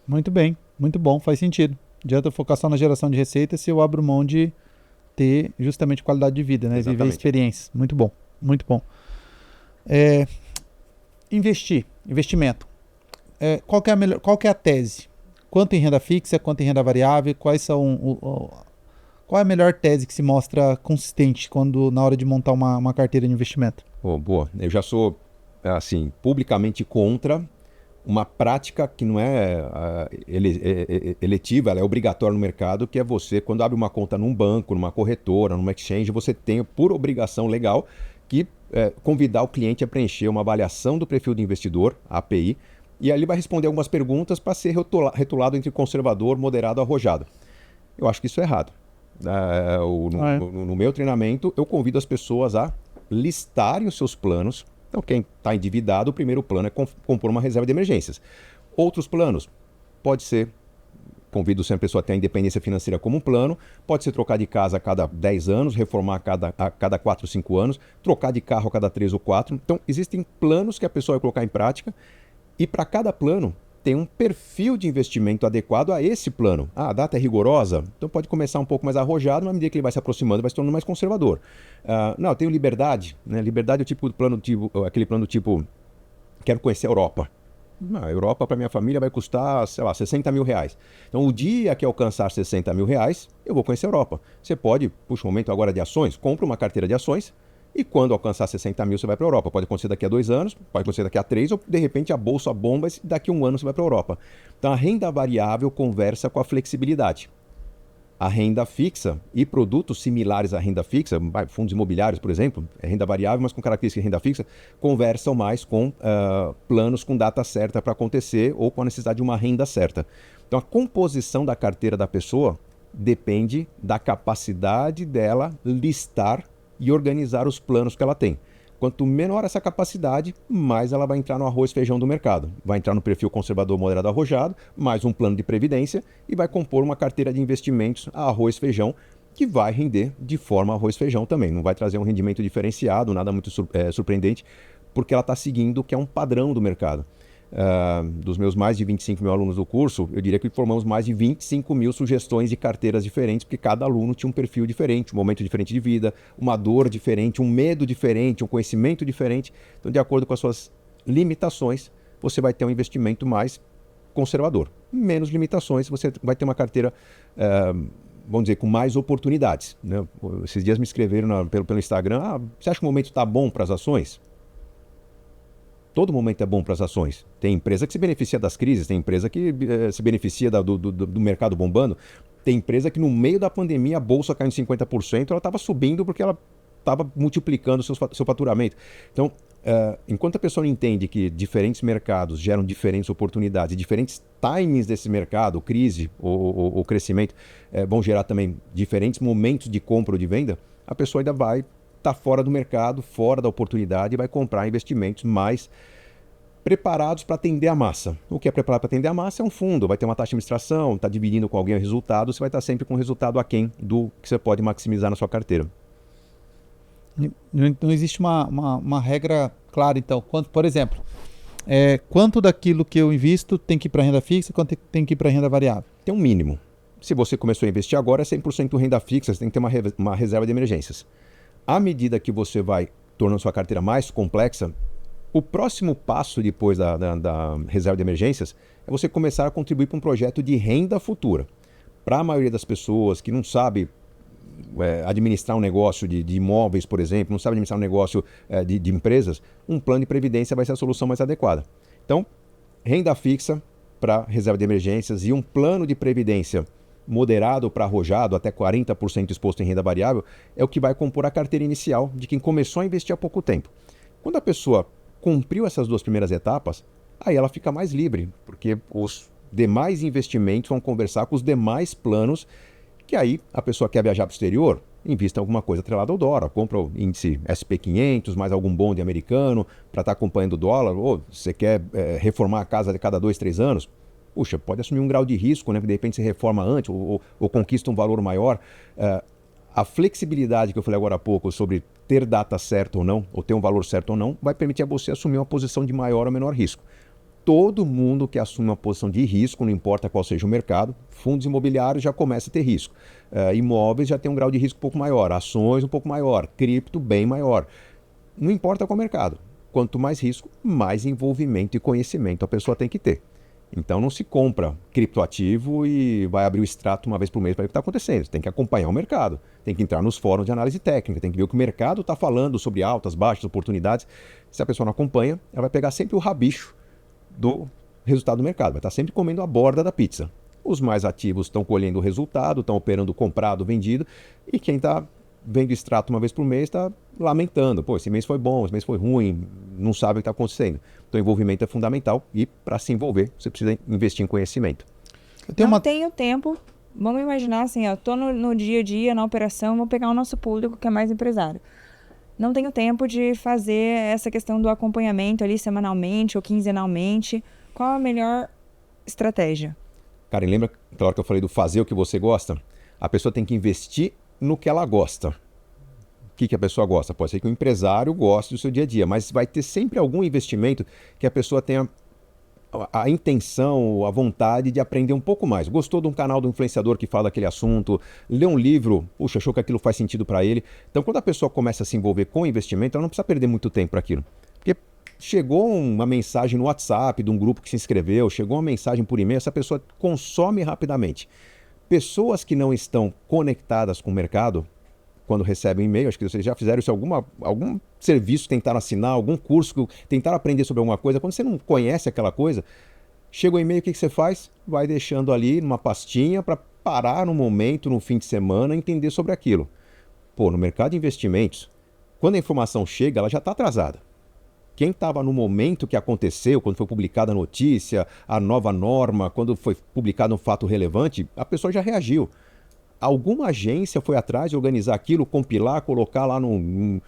Muito bem, muito bom, faz sentido. adianta eu focar só na geração de receita se eu abro mão de ter justamente qualidade de vida, né? Viver experiências. Muito bom, muito bom. Investimento. Qual que é a tese? Quanto em renda fixa, quanto em renda variável, qual é a melhor tese que se mostra consistente na hora de montar uma carteira de investimento? Boa. Eu já sou, assim, publicamente contra uma prática que não é eletiva, ela é obrigatória no mercado, que é você, quando abre uma conta num banco, numa corretora, numa exchange, você tem por obrigação legal que convidar o cliente a preencher uma avaliação do perfil do investidor, a API, e ali vai responder algumas perguntas para ser rotulado entre conservador, moderado e arrojado. Eu acho que isso é errado. No meu treinamento, eu convido as pessoas a listarem os seus planos. Então, quem está endividado, o primeiro plano é compor uma reserva de emergências. Outros planos, pode ser, convido sempre a pessoa a ter a independência financeira como um plano, pode ser trocar de casa a cada 10 anos, reformar a cada 4 ou 5 anos, trocar de carro a cada 3 ou 4. Então, existem planos que a pessoa vai colocar em prática e para cada plano tem um perfil de investimento adequado a esse plano. A data é rigorosa, então pode começar um pouco mais arrojado, na medida que ele vai se aproximando, vai se tornando mais conservador. Não, eu tenho liberdade, né? Liberdade é o tipo de plano, aquele plano tipo, quero conhecer a Europa. A Europa para minha família vai custar, sei lá, 60 mil reais. Então o dia que alcançar 60 mil reais, eu vou conhecer a Europa. Você pode, puxa um momento agora de ações, compra uma carteira de ações, e quando alcançar 60 mil, você vai para a Europa. Pode acontecer daqui a 2 anos, pode acontecer daqui a 3, ou de repente a bolsa bomba e daqui a 1 ano você vai para a Europa. Então a renda variável conversa com a flexibilidade. A renda fixa e produtos similares à renda fixa, fundos imobiliários, por exemplo, é renda variável, mas com características de renda fixa, conversam mais com planos com data certa para acontecer ou com a necessidade de uma renda certa. Então a composição da carteira da pessoa depende da capacidade dela listar e organizar os planos que ela tem. Quanto menor essa capacidade, mais ela vai entrar no arroz e feijão do mercado. Vai entrar no perfil conservador, moderado, arrojado, mais um plano de previdência e vai compor uma carteira de investimentos a arroz e feijão que vai render de forma arroz e feijão também. Não vai trazer um rendimento diferenciado, nada muito surpreendente, porque ela está seguindo o que é um padrão do mercado. Dos meus mais de 25 mil alunos do curso, eu diria que formamos mais de 25 mil sugestões de carteiras diferentes, porque cada aluno tinha um perfil diferente, um momento diferente de vida, uma dor diferente, um medo diferente, um conhecimento diferente. Então, de acordo com as suas limitações, você vai ter um investimento mais conservador. Menos limitações, você vai ter uma carteira, vamos dizer, com mais oportunidades, né? Esses dias me escreveram pelo Instagram, você acha que o momento está bom para as ações? Todo momento é bom para as ações. Tem empresa que se beneficia das crises, tem empresa que se beneficia do mercado bombando, tem empresa que no meio da pandemia a bolsa caiu em 50%, ela estava subindo porque ela estava multiplicando o seu faturamento. Então, enquanto a pessoa não entende que diferentes mercados geram diferentes oportunidades e diferentes timings desse mercado, crise ou crescimento, vão gerar também diferentes momentos de compra ou de venda, a pessoa ainda vai está fora do mercado, fora da oportunidade e vai comprar investimentos mais preparados para atender a massa. O que é preparado para atender a massa é um fundo, vai ter uma taxa de administração, está dividindo com alguém o resultado, você vai estar sempre com o resultado aquém do que você pode maximizar na sua carteira. Não existe uma regra clara, então. Por exemplo, quanto daquilo que eu invisto tem que ir para renda fixa, quanto tem que ir para renda variável? Tem um mínimo. Se você começou a investir agora, é 100% renda fixa, você tem que ter uma reserva de emergências. À medida que você vai tornando sua carteira mais complexa, o próximo passo depois da reserva de emergências é você começar a contribuir para um projeto de renda futura. Para a maioria das pessoas que não sabe administrar um negócio de imóveis, por exemplo, não sabe administrar um negócio de empresas, um plano de previdência vai ser a solução mais adequada. Então, renda fixa para reserva de emergências e um plano de previdência moderado para arrojado, até 40% exposto em renda variável, é o que vai compor a carteira inicial de quem começou a investir há pouco tempo. Quando a pessoa cumpriu essas 2 primeiras etapas, aí ela fica mais livre, porque os demais investimentos vão conversar com os demais planos, que aí a pessoa quer viajar para o exterior, invista em alguma coisa atrelada ao dólar, compra o índice SP500, mais algum bonde americano para estar acompanhando o dólar, ou você quer reformar a casa a cada 2, 3 anos, puxa, pode assumir um grau de risco, né? De repente você reforma antes ou conquista um valor maior. A flexibilidade que eu falei agora há pouco sobre ter data certa ou não, ou ter um valor certo ou não, vai permitir a você assumir uma posição de maior ou menor risco. todo mundo que assume uma posição de risco, não importa qual seja o mercado, fundos imobiliários já começa a ter risco. Imóveis já tem um grau de risco um pouco maior, ações um pouco maior, cripto bem maior. Não importa qual mercado. Quanto mais risco, mais envolvimento e conhecimento a pessoa tem que ter. Então não se compra criptoativo e vai abrir o extrato uma vez por mês para ver o que está acontecendo. Você tem que acompanhar o mercado, tem que entrar nos fóruns de análise técnica, tem que ver o que o mercado está falando sobre altas, baixas, oportunidades. Se a pessoa não acompanha, ela vai pegar sempre o rabicho do resultado do mercado, vai estar sempre comendo a borda da pizza. Os mais ativos estão colhendo o resultado, estão operando comprado, vendido, e quem está vendo extrato uma vez por mês está lamentando. Pô, esse mês foi bom, esse mês foi ruim, não sabe o que está acontecendo. Então, envolvimento é fundamental e para se envolver, você precisa investir em conhecimento. Não tenho tempo. Vamos imaginar assim, ó, tô no dia a dia, na operação, vou pegar o nosso público que é mais empresário. Não tenho tempo de fazer essa questão do acompanhamento ali semanalmente ou quinzenalmente. Qual a melhor estratégia? Karen, lembra aquela hora que eu falei do fazer o que você gosta? A pessoa tem que investir no que ela gosta. O que a pessoa gosta? Pode ser que o empresário goste do seu dia a dia, mas vai ter sempre algum investimento que a pessoa tenha a intenção, a vontade de aprender um pouco mais. Gostou de um canal do influenciador que fala daquele assunto, lê um livro, puxa, achou que aquilo faz sentido para ele. Então, quando a pessoa começa a se envolver com investimento, ela não precisa perder muito tempo para aquilo. Porque chegou uma mensagem no WhatsApp de um grupo que se inscreveu, chegou uma mensagem por e-mail, essa pessoa consome rapidamente. Pessoas que não estão conectadas com o mercado, quando recebem e-mail, acho que vocês já fizeram isso, algum serviço, tentaram assinar, algum curso, tentaram aprender sobre alguma coisa. Quando você não conhece aquela coisa, chega o e-mail, o que você faz? Vai deixando ali numa pastinha para parar no momento, no fim de semana, entender sobre aquilo. Pô, no mercado de investimentos, quando a informação chega, ela já está atrasada. Quem estava no momento que aconteceu, quando foi publicada a notícia, a nova norma, quando foi publicado um fato relevante, a pessoa já reagiu. Alguma agência foi atrás de organizar aquilo, compilar, colocar lá num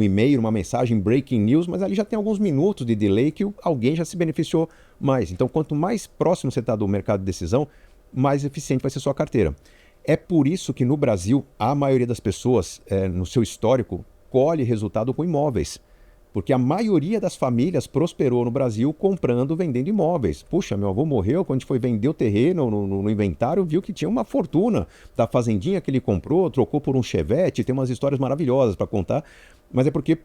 e-mail, numa mensagem breaking news, mas ali já tem alguns minutos de delay que alguém já se beneficiou mais. Então, quanto mais próximo você está do mercado de decisão, mais eficiente vai ser sua carteira. É por isso que no Brasil, a maioria das pessoas, no seu histórico, colhe resultado com imóveis. Porque a maioria das famílias prosperou no Brasil comprando, vendendo imóveis. Puxa, meu avô morreu, quando a gente foi vender o terreno no inventário, viu que tinha uma fortuna da fazendinha que ele comprou, trocou por um Chevette, tem umas histórias maravilhosas para contar. Mas é porque,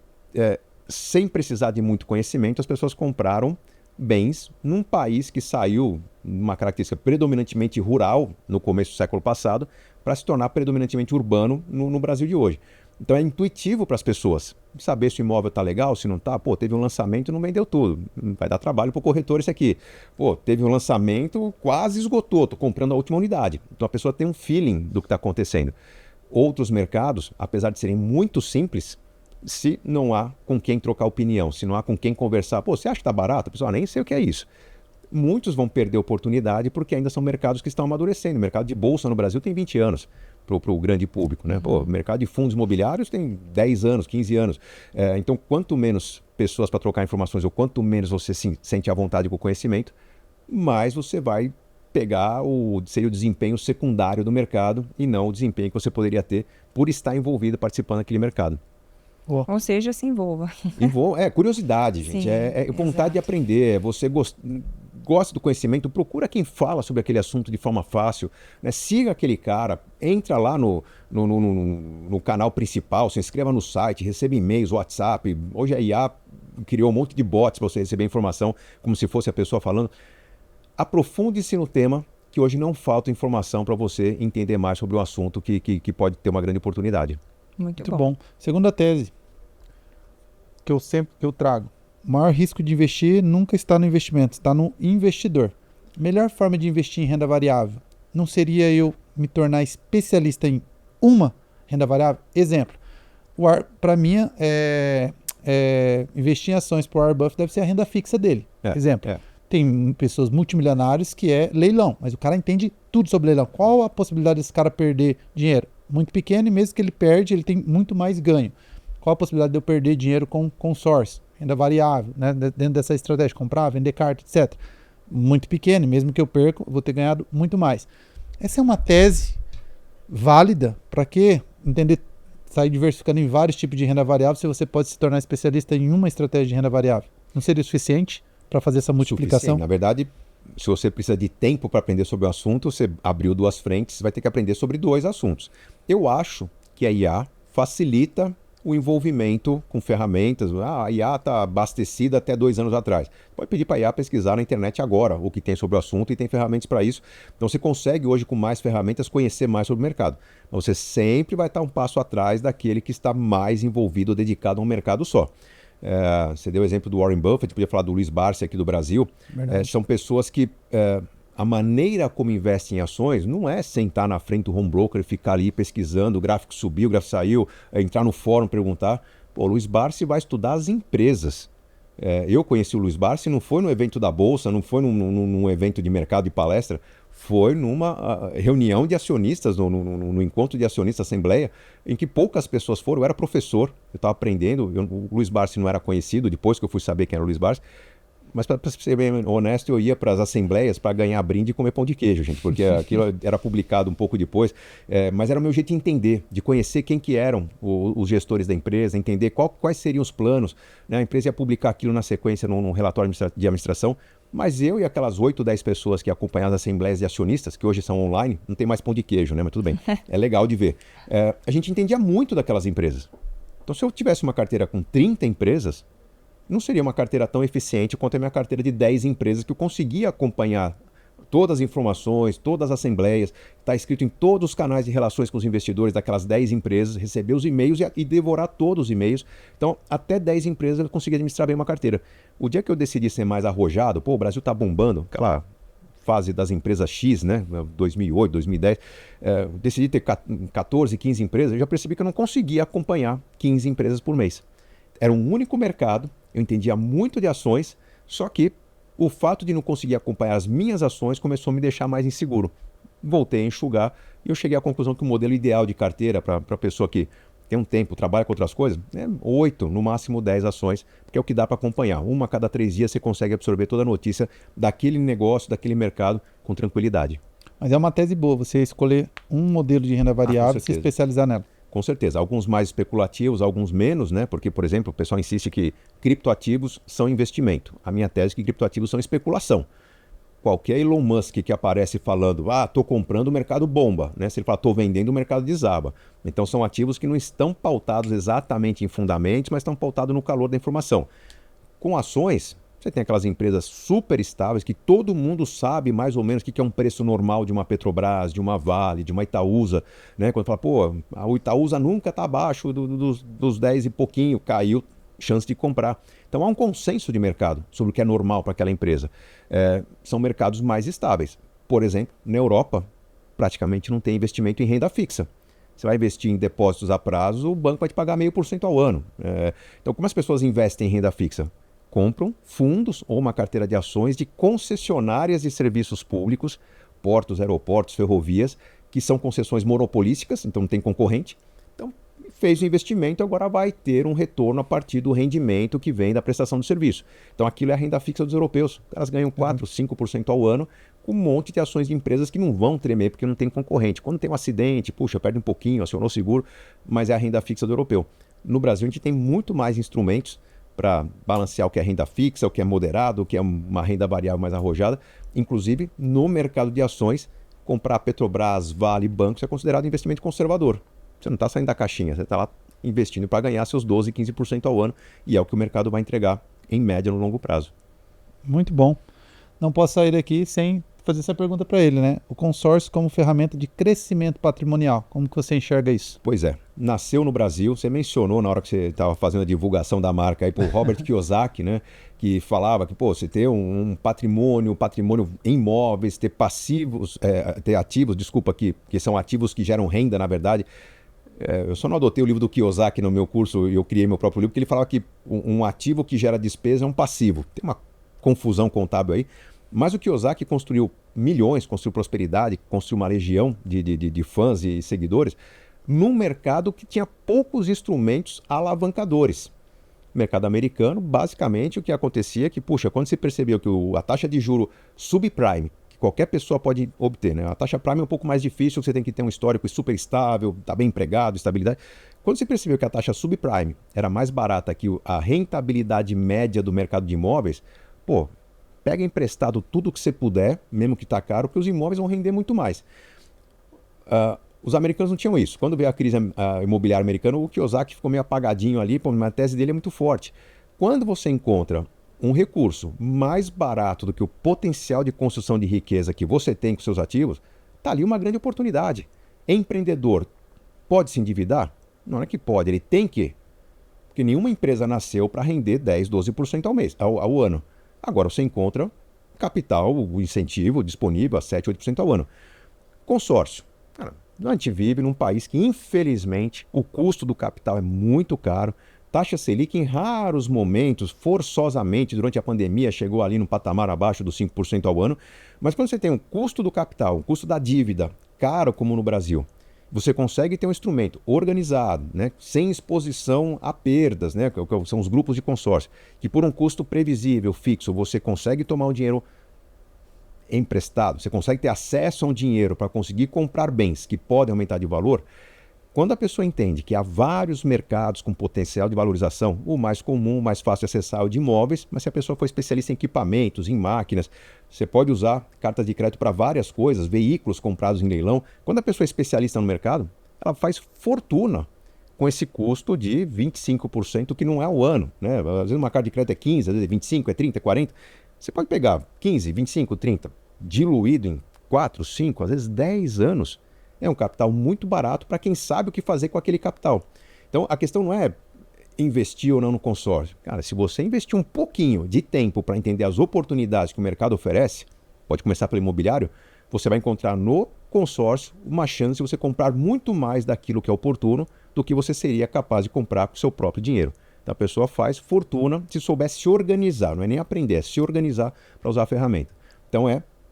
sem precisar de muito conhecimento, as pessoas compraram bens num país que saiu uma característica predominantemente rural no começo do século passado para se tornar predominantemente urbano no Brasil de hoje. Então é intuitivo para as pessoas saber se o imóvel está legal, se não está. Pô, teve um lançamento e não vendeu tudo. Vai dar trabalho para o corretor isso aqui. Pô, teve um lançamento, quase esgotou, estou comprando a última unidade. Então a pessoa tem um feeling do que está acontecendo. Outros mercados, apesar de serem muito simples, se não há com quem trocar opinião, se não há com quem conversar, pô, você acha que está barato? A pessoa nem sei o que é isso. Muitos vão perder oportunidade porque ainda são mercados que estão amadurecendo. O mercado de bolsa no Brasil tem 20 anos. Para o grande público, né? Pô, o mercado de fundos imobiliários tem 10 anos, 15 anos. Então, quanto menos pessoas para trocar informações ou quanto menos você se sente à vontade com o conhecimento, mais você vai pegar seria o desempenho secundário do mercado e não o desempenho que você poderia ter por estar envolvido, participando daquele mercado. Ou seja, se envolva. Curiosidade, gente. Sim, é vontade de aprender. Você gosta do conhecimento, procura quem fala sobre aquele assunto de forma fácil, né? Siga aquele cara, entra lá no canal principal, se inscreva no site, receba e-mails, WhatsApp. Hoje a IA criou um monte de bots para você receber informação como se fosse a pessoa falando. Aprofunde-se no tema, que hoje não falta informação para você entender mais sobre o assunto que pode ter uma grande oportunidade. Muito bom. Segunda tese que eu trago. O maior risco de investir nunca está no investimento, está no investidor. Melhor forma de investir em renda variável não seria eu me tornar especialista em uma renda variável? Exemplo, para mim, investir em ações para o Warren Buffett deve ser a renda fixa dele. Exemplo, tem pessoas multimilionárias que é leilão, mas o cara entende tudo sobre leilão. Qual a possibilidade desse cara perder dinheiro? Muito pequeno, e mesmo que ele perde, ele tem muito mais ganho. Qual a possibilidade de eu perder dinheiro com consórcio, renda variável, né? Dentro dessa estratégia, comprar, vender carta, etc. Muito pequeno, e mesmo que eu perca, vou ter ganhado muito mais. Essa é uma tese válida para quê? Entender, sair diversificando em vários tipos de renda variável se você pode se tornar especialista em uma estratégia de renda variável. Não seria o suficiente para fazer essa multiplicação? Suficiente. Na verdade, se você precisa de tempo para aprender sobre o assunto, você abriu 2 frentes, vai ter que aprender sobre 2 assuntos. Eu acho que a IA facilita o envolvimento com ferramentas. A IA está abastecida até 2 anos atrás. Pode pedir para a IA pesquisar na internet agora o que tem sobre o assunto e tem ferramentas para isso. Então você consegue hoje, com mais ferramentas, conhecer mais sobre o mercado. Mas você sempre vai estar um passo atrás daquele que está mais envolvido ou dedicado a um mercado só. Você deu o exemplo do Warren Buffett, podia falar do Luiz Barsi aqui do Brasil. São pessoas que a maneira como investem em ações não é sentar na frente do home broker e ficar ali pesquisando, o gráfico subiu, o gráfico saiu, entrar no fórum, perguntar. O Luiz Barsi vai estudar as empresas. Eu conheci o Luiz Barsi, não foi no evento da Bolsa, não foi num evento de mercado e palestra, foi numa reunião de acionistas, no encontro de acionistas, assembleia, em que poucas pessoas foram. Eu era professor, eu estava aprendendo, o Luiz Barsi não era conhecido, depois que eu fui saber quem era o Luiz Barsi. Mas para ser bem honesto, eu ia para as assembleias para ganhar brinde e comer pão de queijo, gente, porque aquilo era publicado um pouco depois. Mas era o meu jeito de entender, de conhecer quem que eram os gestores da empresa, entender quais seriam os planos. Né? A empresa ia publicar aquilo na sequência num relatório de administração, mas eu e aquelas 8, 10 pessoas que acompanhavam as assembleias de acionistas, que hoje são online, não tem mais pão de queijo, né? Mas tudo bem, é legal de ver. A gente entendia muito daquelas empresas. Então, se eu tivesse uma carteira com 30 empresas, não seria uma carteira tão eficiente quanto a minha carteira de 10 empresas, que eu conseguia acompanhar todas as informações, todas as assembleias, está escrito em todos os canais de relações com os investidores daquelas 10 empresas, receber os e-mails e devorar todos os e-mails. Então, até 10 empresas eu consegui administrar bem uma carteira. O dia que eu decidi ser mais arrojado, o Brasil está bombando, aquela fase das empresas X, né, 2008, 2010, decidi ter 14, 15 empresas, eu já percebi que eu não conseguia acompanhar 15 empresas por mês. Era um único mercado, eu entendia muito de ações, só que o fato de não conseguir acompanhar as minhas ações começou a me deixar mais inseguro. Voltei a enxugar e eu cheguei à conclusão que o modelo ideal de carteira para a pessoa que tem um tempo, trabalha com outras coisas, é 8, no máximo 10 ações, porque é o que dá para acompanhar. Uma a cada 3 dias você consegue absorver toda a notícia daquele negócio, daquele mercado com tranquilidade. Mas é uma tese boa você escolher um modelo de renda variável e se especializar nela. Com certeza, alguns mais especulativos, alguns menos, né? Porque, por exemplo, o pessoal insiste que criptoativos são investimento. A minha tese é que criptoativos são especulação. Qualquer Elon Musk que aparece falando, estou comprando, o mercado bomba, né? Se ele falar, estou vendendo, o mercado desaba. Então são ativos que não estão pautados exatamente em fundamentos, mas estão pautados no calor da informação. Com ações, você tem aquelas empresas super estáveis que todo mundo sabe mais ou menos o que é um preço normal de uma Petrobras, de uma Vale, de uma Itaúsa. Né? Quando fala, a Itaúsa nunca está abaixo dos 10 e pouquinho, caiu, chance de comprar. Então há um consenso de mercado sobre o que é normal para aquela empresa. São mercados mais estáveis. Por exemplo, na Europa, praticamente não tem investimento em renda fixa. Você vai investir em depósitos a prazo, o banco vai te pagar 0,5% ao ano. Então, como as pessoas investem em renda fixa? Compram fundos ou uma carteira de ações de concessionárias de serviços públicos, portos, aeroportos, ferrovias, que são concessões monopolísticas, então não tem concorrente. Então, fez o investimento, agora vai ter um retorno a partir do rendimento que vem da prestação do serviço. Então, aquilo é a renda fixa dos europeus. Elas ganham 4%, 5% ao ano, com um monte de ações de empresas que não vão tremer porque não tem concorrente. Quando tem um acidente, perde um pouquinho, acionou o seguro, mas é a renda fixa do europeu. No Brasil, a gente tem muito mais instrumentos para balancear o que é renda fixa, o que é moderado, o que é uma renda variável mais arrojada. Inclusive, no mercado de ações, comprar Petrobras, Vale, bancos é considerado investimento conservador. Você não está saindo da caixinha, você está lá investindo para ganhar seus 12%, 15% ao ano, e é o que o mercado vai entregar, em média, no longo prazo. Muito bom. Não posso sair daqui sem fazer essa pergunta para ele, né? O consórcio como ferramenta de crescimento patrimonial, como que você enxerga isso? Pois é, nasceu no Brasil, você mencionou na hora que você estava fazendo a divulgação da marca aí para o Robert Kiyosaki, né? Que falava que, você ter um patrimônio em imóveis, ter passivos, ter ativos, que são ativos que geram renda, na verdade. Eu só não adotei o livro do Kiyosaki no meu curso e eu criei meu próprio livro, porque ele falava que um ativo que gera despesa é um passivo. Tem uma confusão contábil aí. Mas o Kiyosaki construiu milhões, construiu prosperidade, construiu uma legião de fãs e seguidores num mercado que tinha poucos instrumentos alavancadores. No mercado americano, basicamente, o que acontecia é que, quando se percebeu que a taxa de juro subprime, que qualquer pessoa pode obter, né? A taxa prime é um pouco mais difícil, você tem que ter um histórico super estável, está bem empregado, estabilidade. Quando se percebeu que a taxa subprime era mais barata que a rentabilidade média do mercado de imóveis, pega emprestado tudo que você puder, mesmo que está caro, porque os imóveis vão render muito mais. Os americanos não tinham isso. Quando veio a crise imobiliária americana, o Kiyosaki ficou meio apagadinho ali, mas a tese dele é muito forte. Quando você encontra um recurso mais barato do que o potencial de construção de riqueza que você tem com seus ativos, está ali uma grande oportunidade. Empreendedor pode se endividar? Não é que pode, ele tem que. Porque nenhuma empresa nasceu para render 10%, 12% ao ano. Agora você encontra capital, o incentivo disponível a 7%, 8% ao ano. Consórcio. Cara, a gente vive num país que, infelizmente, o custo do capital é muito caro. Taxa Selic, em raros momentos, forçosamente, durante a pandemia, chegou ali no patamar abaixo dos 5% ao ano. Mas quando você tem um custo do capital, um custo da dívida caro como no Brasil, você consegue ter um instrumento organizado, né, sem exposição a perdas, né, que são os grupos de consórcio, que por um custo previsível, fixo, você consegue tomar um dinheiro emprestado, você consegue ter acesso a um dinheiro para conseguir comprar bens que podem aumentar de valor. Quando a pessoa entende que há vários mercados com potencial de valorização, o mais comum, o mais fácil de acessar é o de imóveis, mas se a pessoa for especialista em equipamentos, em máquinas, você pode usar cartas de crédito para várias coisas, veículos comprados em leilão. Quando a pessoa é especialista no mercado, ela faz fortuna com esse custo de 25%, que não é o ano, né? Às vezes uma carta de crédito é 15%, às vezes é 25%, é 30%, é 40%. Você pode pegar 15%, 25%, 30%, diluído em 4, 5, às vezes 10 anos. É um capital muito barato para quem sabe o que fazer com aquele capital. Então, a questão não é investir ou não no consórcio. Cara, se você investir um pouquinho de tempo para entender as oportunidades que o mercado oferece, pode começar pelo imobiliário, você vai encontrar no consórcio uma chance de você comprar muito mais daquilo que é oportuno do que você seria capaz de comprar com o seu próprio dinheiro. Então, a pessoa faz fortuna se souber se organizar, não é nem aprender, é se organizar para usar a ferramenta. Então,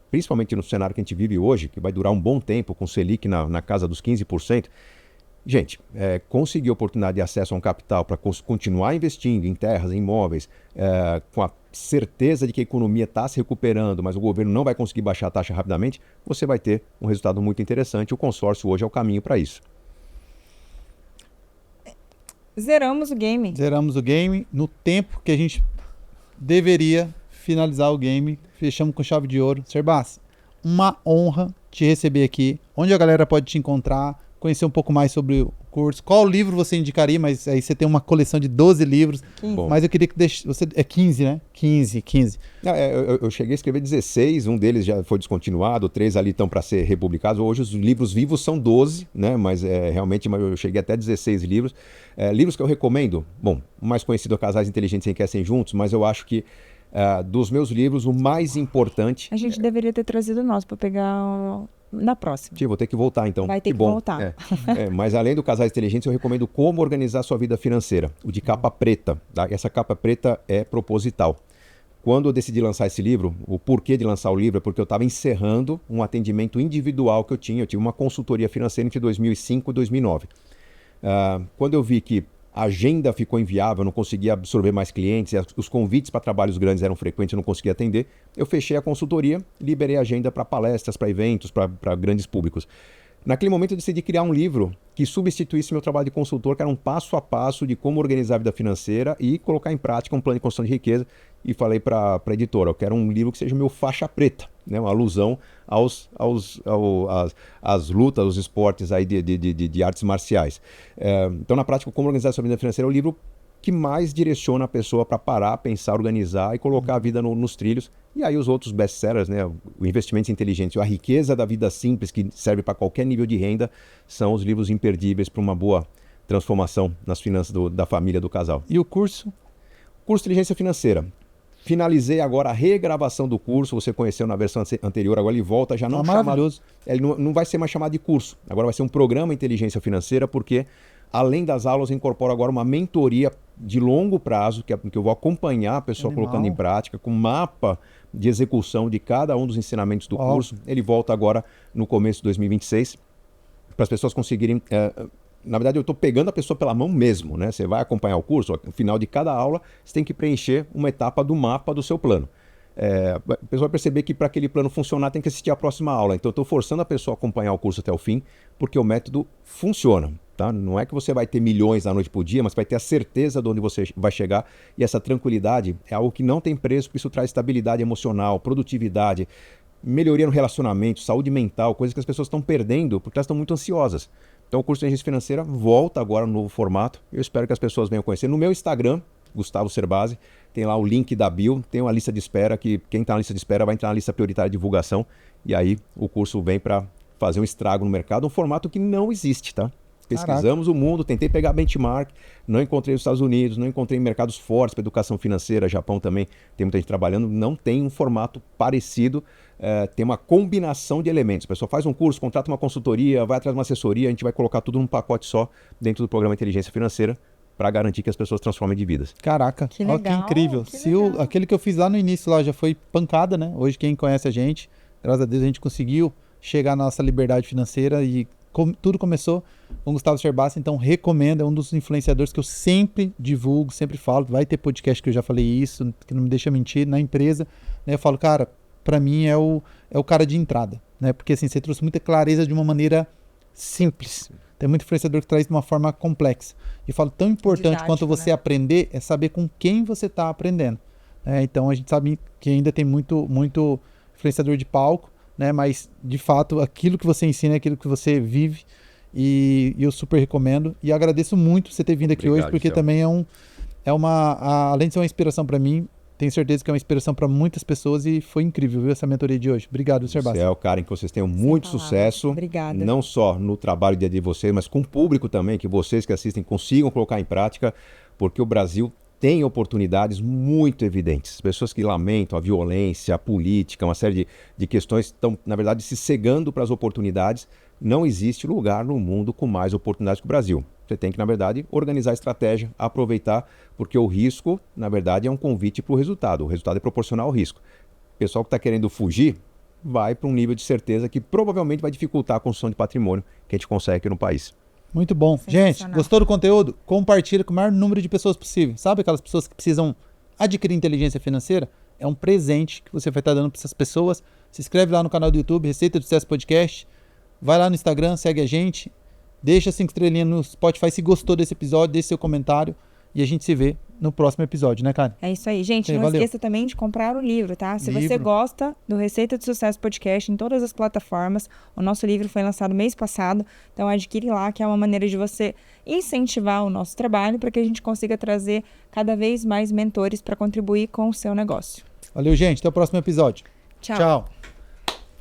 principalmente no cenário que a gente vive hoje, que vai durar um bom tempo, com Selic na casa dos 15%, gente, conseguir oportunidade de acesso a um capital para continuar investindo em terras, em imóveis, com a certeza de que a economia está se recuperando, mas o governo não vai conseguir baixar a taxa rapidamente, você vai ter um resultado muito interessante. O consórcio hoje é o caminho para isso. Zeramos o game. Zeramos o game no tempo que a gente deveria finalizar o game. Fechamos com chave de ouro. Serbas, uma honra te receber aqui. Onde a galera pode te encontrar, conhecer um pouco mais sobre o curso. Qual livro você indicaria? Mas aí você tem uma coleção de 12 livros. 15. Mas eu queria que você... É 15, né? 15. Eu cheguei a escrever 16, um deles já foi descontinuado, 3 ali estão para ser republicados. Hoje os livros vivos são 12, né? Mas realmente eu cheguei até 16 livros. Livros que eu recomendo, bom, o mais conhecido é Casais Inteligentes Enriquecem Juntos, mas eu acho que dos meus livros, o mais importante... A gente deveria ter trazido o nosso para pegar na próxima. Vou ter que voltar então. Vai ter que voltar. Mas além do Casais Inteligentes, eu recomendo Como Organizar Sua Vida Financeira, o de capa preta. Tá? Essa capa preta é proposital. Quando eu decidi lançar esse livro, o porquê de lançar o livro é porque eu estava encerrando um atendimento individual que eu tinha. Eu tive uma consultoria financeira entre 2005 e 2009. Quando eu vi que a agenda ficou inviável, eu não conseguia absorver mais clientes, os convites para trabalhos grandes eram frequentes, eu não conseguia atender, eu fechei a consultoria, liberei a agenda para palestras, para eventos, para grandes públicos. Naquele momento eu decidi criar um livro que substituísse meu trabalho de consultor, que era um passo a passo de como organizar a vida financeira e colocar em prática um plano de construção de riqueza. E falei para a editora, eu quero um livro que seja meu faixa preta, né? Uma alusão às lutas, aos esportes aí de artes marciais. Então, na prática, Como Organizar a Sua Vida Financeira é o livro que mais direciona a pessoa para parar, pensar, organizar e colocar a vida nos trilhos. E aí os outros best-sellers, né? O Investimentos Inteligentes, A Riqueza da Vida Simples, que serve para qualquer nível de renda, são os livros imperdíveis para uma boa transformação nas finanças da família, do casal. E o curso? Curso Inteligência Financeira. Finalizei agora a regravação do curso, você conheceu na versão anterior, agora ele volta já não maravilhoso. Ele não vai ser mais chamado de curso, agora vai ser um programa Inteligência Financeira, porque além das aulas eu incorporo agora uma mentoria de longo prazo, que eu vou acompanhar a pessoa colocando em prática, com mapa de execução de cada um dos ensinamentos do curso. Ele volta agora no começo de 2026, para as pessoas conseguirem... Na verdade, eu estou pegando a pessoa pela mão mesmo, né? Você vai acompanhar o curso, no final de cada aula, você tem que preencher uma etapa do mapa do seu plano. A pessoa vai perceber que para aquele plano funcionar tem que assistir a próxima aula. Então, eu estou forçando a pessoa a acompanhar o curso até o fim, porque o método funciona. Tá? Não é que você vai ter milhões da noite por dia, mas vai ter a certeza de onde você vai chegar. E essa tranquilidade é algo que não tem preço, porque isso traz estabilidade emocional, produtividade, melhoria no relacionamento, saúde mental, coisas que as pessoas estão perdendo porque elas estão muito ansiosas. Então o curso de inteligência financeira volta agora no novo formato. Eu espero que as pessoas venham conhecer. No meu Instagram, Gustavo Cerbasi, tem lá o link da bio, tem uma lista de espera, que quem está na lista de espera vai entrar na lista prioritária de divulgação. E aí o curso vem para fazer um estrago no mercado, um formato que não existe, tá? Pesquisamos o mundo, tentei pegar benchmark, não encontrei nos Estados Unidos, não encontrei mercados fortes para educação financeira, Japão também tem muita gente trabalhando, não tem um formato parecido, tem uma combinação de elementos. A pessoa faz um curso, contrata uma consultoria, vai atrás de uma assessoria, a gente vai colocar tudo num pacote só dentro do programa Inteligência Financeira para garantir que as pessoas transformem de vidas. Caraca, que ó, legal, que incrível. que Se legal. aquele que eu fiz lá no início lá já foi pancada, né? Hoje quem conhece a gente, graças a Deus a gente conseguiu chegar na nossa liberdade financeira e tudo começou com o Gustavo Cerbasi, então recomendo, é um dos influenciadores que eu sempre divulgo, sempre falo, vai ter podcast que eu já falei isso, que não me deixa mentir, na empresa, né, eu falo, cara, pra mim é o cara de entrada, né, porque assim, você trouxe muita clareza de uma maneira simples, tem muito influenciador que traz de uma forma complexa, e eu falo, tão importante Didático, quanto você né? aprender, é saber com quem você tá aprendendo, né, então a gente sabe que ainda tem muito influenciador de palco, né? Mas, de fato, aquilo que você ensina é aquilo que você vive e eu super recomendo. E agradeço muito você ter vindo aqui Obrigado, hoje, porque Gisele. também além de ser uma inspiração para mim, tenho certeza que é uma inspiração para muitas pessoas e foi incrível, viu, essa mentoria de hoje. Obrigado, Cerbasi. Céu, Karen, que vocês tenham muito palavras. sucesso, Obrigada. não só no trabalho de vocês, mas com o público também, que vocês que assistem consigam colocar em prática, porque o Brasil tem oportunidades muito evidentes. As pessoas que lamentam a violência, a política, uma série de questões estão, na verdade, se cegando para as oportunidades. Não existe lugar no mundo com mais oportunidades que o Brasil. Você tem que, na verdade, organizar a estratégia, aproveitar, porque o risco, na verdade, é um convite para o resultado. O resultado é proporcional ao risco. O pessoal que está querendo fugir vai para um nível de certeza que provavelmente vai dificultar a construção de patrimônio que a gente consegue aqui no país. Muito bom. Gente, Sensacional. gostou do conteúdo? Compartilha com o maior número de pessoas possível. Sabe aquelas pessoas que precisam adquirir inteligência financeira? É um presente que você vai estar dando para essas pessoas. Se inscreve lá no canal do YouTube, Receita do Sucesso Podcast. Vai lá no Instagram, segue a gente. Deixa 5 estrelinhas no Spotify se gostou desse episódio, deixe seu comentário. E a gente se vê no próximo episódio, né, Karen? É isso aí, gente. Sim, Não valeu. esqueça também de comprar o livro, tá? Se você Livro. gosta do Receita de Sucesso Podcast em todas as plataformas, o nosso livro foi lançado mês passado, então adquire lá, que é uma maneira de você incentivar o nosso trabalho para que a gente consiga trazer cada vez mais mentores para contribuir com o seu negócio. Valeu, gente. Até o próximo episódio. Tchau. Tchau.